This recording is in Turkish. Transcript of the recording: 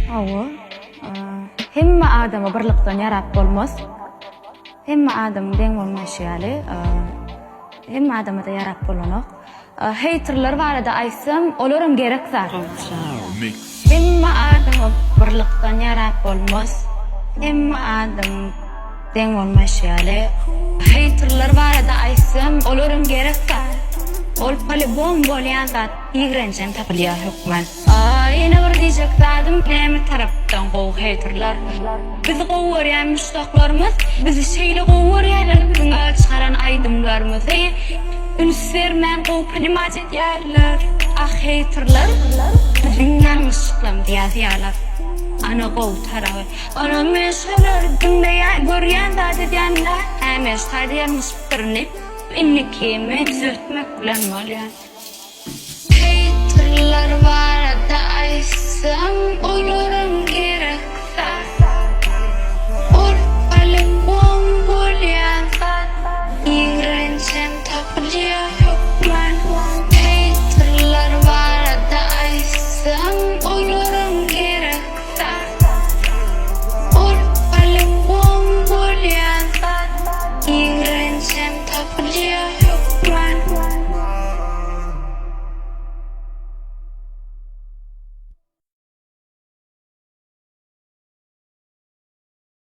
Awa, hemme adamy birlikden ýarap bolmaz. Hemme adam deň bolmaşýaly, hemme adama da ýarap bolanok. Haterler barada aýsam, olaram gerek zat. Hemme adamy birlikden ýarap bolmaz. Hemme adam deň bolmaşýaly. Haterler barada aýsam, olaram gerek zat. Ol pali bolýan zat ýigrençem tapylýar hukman. Ýene bir diýjek zadım näme tarapdan gowy haterler. Bizi gowurýan müştaklarymyz, bizi şeýle gowurýarlar, biziň açygaran aýdymlarymyz. Üns bermän gowy majet ýerler. Haterler biziň müştaklarym diýýärler. Ana gowy tarapy. Ana meşeler günde görýän zat diýenler, ämes tarýan müştaklarny innekime düzeltmek bilen bolýar. Haterler barada aýsam,